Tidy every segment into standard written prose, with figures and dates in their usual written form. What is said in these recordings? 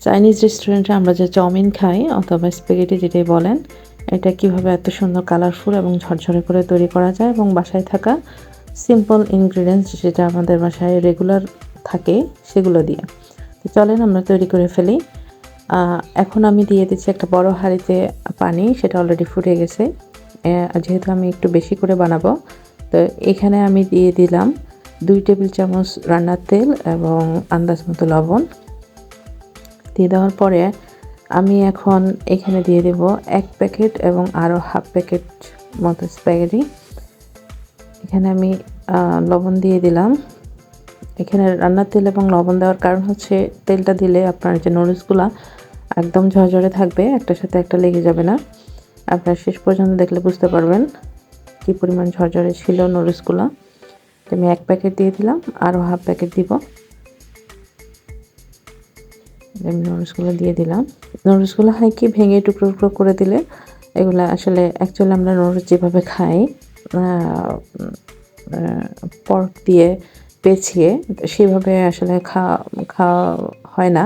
Chinese রেস্টুরেন্টে আমরা যে চাউমিন খাই অথবা স্প্যাগেটি যেটাই বলেন, এটা কিভাবে এত সুন্দর কালারফুল এবং ঝরঝরে করে তৈরি করা যায় এবং বাসায় থাকা সিম্পল ইনগ্রিডিয়েন্টস যেটা আমাদের বাসায় রেগুলার থাকে সেগুলো দিয়ে। তো চলেন আমরা তৈরি করে ফেলি। এখন আমি দিয়ে দিচ্ছি একটা বড় হাঁড়িতে পানি, সেটা অলরেডি ফুটে গেছে। যেহেতু আমি একটু বেশি করে বানাবো, তো এখানে আমি দিয়ে দিলাম 2 টেবিল চামচ রান্নার তেল এবং আন্দাজ মতো লবণ। দিয়ে দেওয়ার পরে আমি এখন এখানে দিয়ে দেব 1 প্যাকেট এবং আরও হাফ প্যাকেট মতো স্প্যাগেটি। এখানে আমি লবণ দিয়ে দিলাম। এখানে রান্নার তেল এবং লবণ দেওয়ার কারণ হচ্ছে তেলটা দিলে আপনার যে নুডলসগুলা একদম ঝরঝরে থাকবে, একটার সাথে একটা লেগে যাবে না। আপনার শেষ পর্যন্ত দেখলে বুঝতে পারবেন কী পরিমাণ ঝরঝরে ছিল নুডলসগুলা। আমি 1 প্যাকেট দিয়ে দিলাম, আরও হাফ প্যাকেট দিব। আমি নুডলসগুলো দিয়ে দিলাম। নুডলসগুলো হয় কি ভেঙে টুকরো টুকরো করে দিলে এগুলো আসলে অ্যাকচুয়ালি আমরা নুডলস যেভাবে খাই পর্ক দিয়ে পেঁচিয়ে, সেভাবে আসলে খাওয়া হয় না।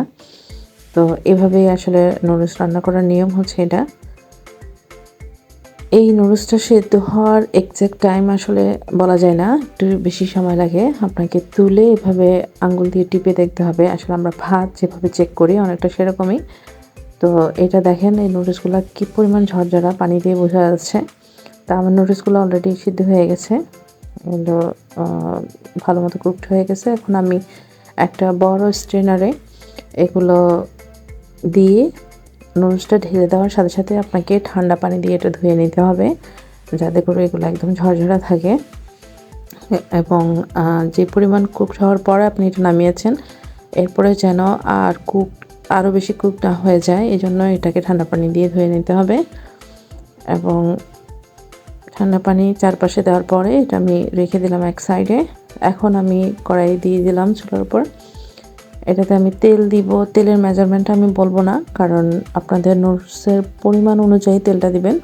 তো এভাবেই আসলে নুডলস রান্না করার নিয়ম হচ্ছে এটা। এই নুডলসটা সেদ্ধ হওয়ার এক্সাক্ট টাইম আসলে বলা যায় না, একটু বেশি সময় লাগে। আপনাকে তুলে এভাবে আঙ্গুল দিয়ে টিপে দেখতে হবে। আসলে আমরা ভাত যেভাবে চেক করি অনেকটা সেরকমই। তো এটা দেখেন এই নুডলসগুলো কী পরিমাণ ঝরঝরা, পানি দিয়ে বোঝা যাচ্ছে। তা আমার নুডলসগুলো অলরেডি সিদ্ধ হয়ে গেছে, এগুলো ভালো মতো কুকড হয়ে গেছে। এখন আমি একটা বড় স্ট্রেনারে এগুলো দিয়ে নুডলসটা ঢেলে দেওয়ার সাথে সাথে আপনাকে ঠান্ডা পানি দিয়ে এটা ধুয়ে নিতে হবে, যাতে করে এগুলো একদম ঝরঝরা থাকে। এবং যে পরিমাণ কুকড হওয়ার পরে আপনি এটা নামিয়েছেন, এরপরে যেন আরও বেশি কুক না হয়ে যায়, এই জন্য এটাকে ঠান্ডা পানি দিয়ে ধুয়ে নিতে হবে। এবং ঠান্ডা পানি চারপাশে দেওয়ার পরে এটা আমি রেখে দিলাম এক সাইডে। এখন আমি কড়াই দিয়ে দিলাম চুলার উপর। এটাতে আমি তেল দিব। তেলের মেজারমেন্টটা আমি বলবো না, কারণ আপনাদের নুডলসের পরিমাণ অনুযায়ী তেলটা দিবেন।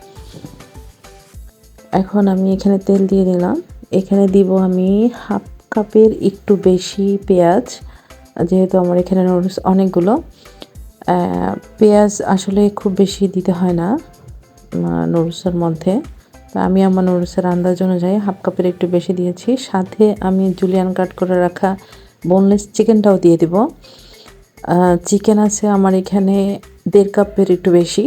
এখন আমি এখানে তেল দিয়ে দিলাম। এখানে দিব আমি হাফ কাপের একটু বেশি পেঁয়াজ, যেহেতু আমার এখানে নুডলস অনেকগুলো। পেঁয়াজ আসলে খুব বেশি দিতে হয় না নুডলসের মধ্যে। তো আমি আমার নুডলসের আন্দাজ অনুযায়ী হাফ কাপের একটু বেশি দিয়েছি। সাথে আমি জুলিয়ান কাট করে রাখা বোনলেস চিকেনটাও দিয়ে দিব। চিকেন আছে আমার এখানে 1.5 কাপের একটু বেশি,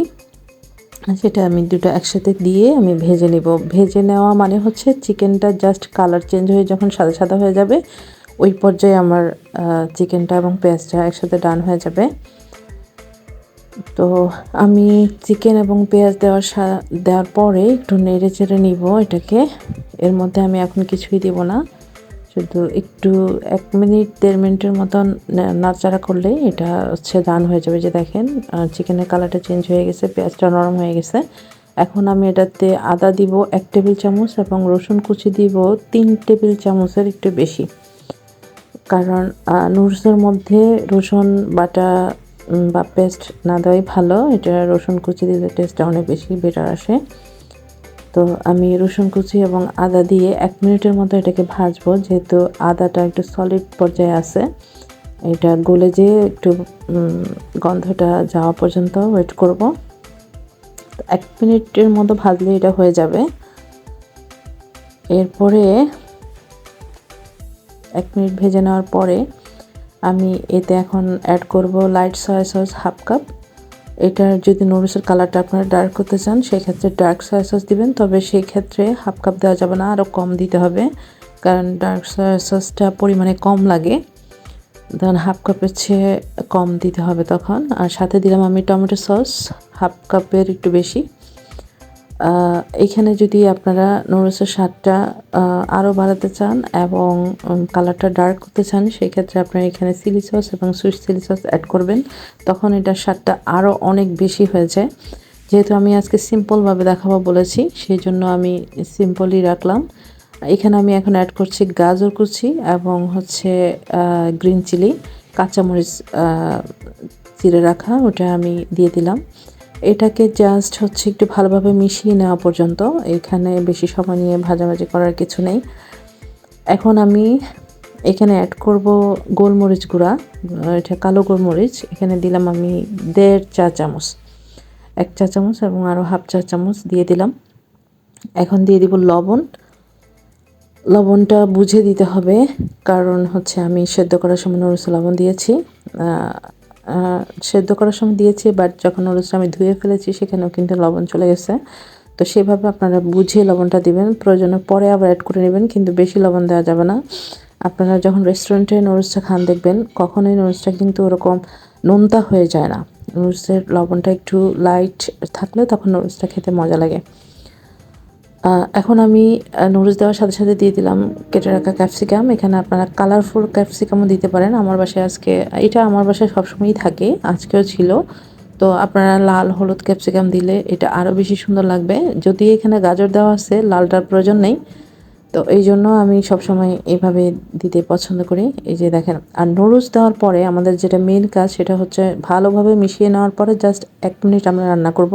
সেটা আমি দুটো একসাথে দিয়ে আমি ভেজে নেব। ভেজে নেওয়া মানে হচ্ছে চিকেনটা জাস্ট কালার চেঞ্জ হয়ে যখন সাদা সাদা হয়ে যাবে, ওই পর্যায়ে আমার চিকেনটা এবং পেঁয়াজটা একসাথে ডান হয়ে যাবে। তো আমি চিকেন এবং পেঁয়াজ দেওয়ার পরে একটু নেড়ে চেড়ে নিব এটাকে। এর মধ্যে আমি এখন কিছুই দিব না, শুধু একটু 1 মিনিট 1.5 মিনিটের মতন নাড়াচাড়া করলে এটা হচ্ছে ডান হয়ে যাবে। যে দেখেন চিকেনের কালারটা চেঞ্জ হয়ে গেছে, পেঁয়াজটা নরম হয়ে গেছে। এখন আমি এটাতে আদা দিব 1 টেবিল চামচ এবং রসুন কুচি দিব 3 টেবিল চামচের একটু বেশি, কারণ নুডলসের মধ্যে রসুন বাটা বা পেস্ট না দেওয়াই ভালো। এটা রসুন কুচি দিলে টেস্টটা অনেক বেশি বেটার আসে। তো আমি রসুন কুচি এবং আদা দিয়ে 1 মিনিটের মতো এটাকে ভাজবো, যেহেতু আদাটা একটু সলিড পর্যায়ে আছে। এটা গলে যেয়ে একটু গন্ধটা যাওয়া পর্যন্ত ওয়েট করব। 1 মিনিটের মতো ভাজলে এটা হয়ে যাবে। এরপরে 1 মিনিট ভেজে নেওয়ার পরে আমি এতে এখন অ্যাড করব light soya sauce half cup. এটার যদি নুডলসের কালারটা আপনারা ডার্ক করতে চান সেক্ষেত্রে ডার্ক সয়া সস দিবেন, তবে সেই ক্ষেত্রে হাফ কাপ দেওয়া যাবে না, আরও কম দিতে হবে, কারণ ডার্ক সয়া সসটা পরিমাণে কম লাগে। তখন হাফ কাপের চেয়ে কম দিতে হবে তখন। আর সাথে দিলাম আমি টমেটো সস হাফ কাপের একটু বেশি। এখানে যদি আপনারা নুডলসের স্বাদটা আরও বাড়াতে চান এবং কালারটা ডার্ক করতে চান, সেক্ষেত্রে আপনারা এখানে চিলি সস এবং সুইট চিলি সস অ্যাড করবেন, তখন এটার স্বাদটা আরও অনেক বেশি হয়ে যায়। যেহেতু আমি আজকে সিম্পলভাবে দেখাবো বলেছি, সেই জন্য আমি সিম্পলই রাখলাম। এখানে আমি এখন অ্যাড করছি গাজর কুচি এবং হচ্ছে গ্রিন চিলি, কাঁচামরিচ চিড়ে রাখা, ওটা আমি দিয়ে দিলাম। এটাকে জাস্ট হচ্ছে একটু ভালোভাবে মিশিয়ে নেওয়া পর্যন্ত, এখানে বেশি সময় নিয়ে ভাজাভাজি করার কিছু নেই। এখন আমি এখানে অ্যাড করব গোলমরিচ গুঁড়া, এটা কালো গোলমরিচ। এখানে দিলাম আমি 1.5 চা চামচ, 1 চা চামচ এবং আরও হাফ চা চামচ দিয়ে দিলাম। এখন দিয়ে দিব লবণ। লবণটা বুঝে দিতে হবে, কারণ হচ্ছে আমি সেদ্ধ করার সময় নুডলসে লবণ দিয়েছি। সেদ্ধ করার সময় দিয়েছি, বাট যখন নুডলসটা আমি ধুয়ে ফেলেছি সেখানেও কিন্তু লবণ চলে গেছে। তো সেভাবে আপনারা বুঝে লবণটা দিবেন, প্রয়োজনে পরে আবার অ্যাড করে নেবেন, কিন্তু বেশি লবণ দেওয়া যাবে না। আপনারা যখন রেস্টুরেন্টে নুডলসটা খান দেখবেন কখনোই নুডলসটা কিন্তু ওরকম নোনতা হয়ে যায় না। নুডলসের লবণটা একটু লাইট থাকলে তখন নুডলসটা খেতে মজা লাগে। এখন আমি নুডলস দেওয়ার সাথে সাথে দিয়ে দিলাম কেটে রাখা ক্যাপসিকাম। এখানে আপনারা কালারফুল ক্যাপসিকামও দিতে পারেন। আমার বাসায় আজকে এটা আমার বাসায় সবসময়ই থাকে, আজকেও ছিল। তো আপনারা লাল হলুদ ক্যাপসিকাম দিলে এটা আরও বেশি সুন্দর লাগবে। যদি এখানে গাজর দেওয়া আছে, লালটার প্রয়োজন নেই। তো এই জন্য আমি সবসময় এইভাবে দিতে পছন্দ করি। এই যে দেখেন, আর নুডলস দেওয়ার পরে আমাদের যেটা মেন কাজ সেটা হচ্ছে ভালোভাবে মিশিয়ে নেওয়ার পরে জাস্ট 1 মিনিট আমরা রান্না করব।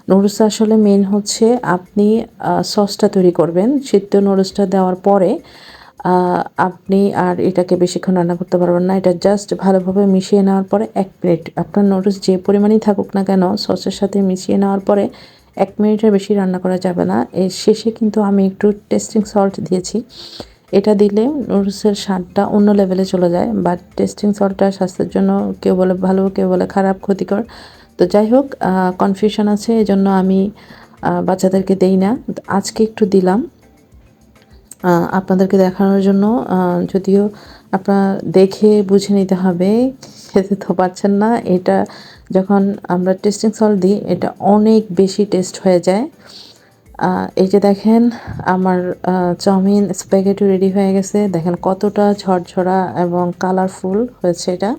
নুডলসটা আসলে মেন হচ্ছে আপনি সসটা তৈরি করবেন। সিদ্ধ নুডলসটা দেওয়ার পরে আপনি আর এটাকে বেশিক্ষণ রান্না করতে পারবেন না। এটা জাস্ট ভালোভাবে মিশিয়ে নেওয়ার পরে 1 মিনিট, আপনার নুডলস যে পরিমাণেই থাকুক না কেন সসের সাথে মিশিয়ে নেওয়ার পরে 1 মিনিটের বেশি রান্না করা যাবে না। এর শেষে কিন্তু আমি একটু টেস্টিং সল্ট দিয়েছি। এটা দিলে নুডলসের স্বাদটা অন্য লেভেলে চলে যায়, বাট টেস্টিং সল্টটা স্বাস্থ্যের জন্য কেউ বলে ভালো, কেউ বলে খারাপ, ক্ষতিকর। তো যাই হোক, কনফিউশন আছে, এজন্য আমি বাচ্চাদেরকে দেই না। আজকে একটু দিলাম আপনাদেরকে দেখানোর জন্য। যদিও আপনারা দেখে বুঝে নিতে হবে, খেতে তো পারছেন না। এটা যখন আমরা টেস্টিং সল্ট দিই এটা অনেক বেশি টেস্ট হয়ে যায়। এই যে দেখেন আমার চাউমিন স্প্যাগেটি রেডি হয়ে গেছে। দেখেন কতটা ঝরঝরা এবং কালারফুল হয়েছে এটা।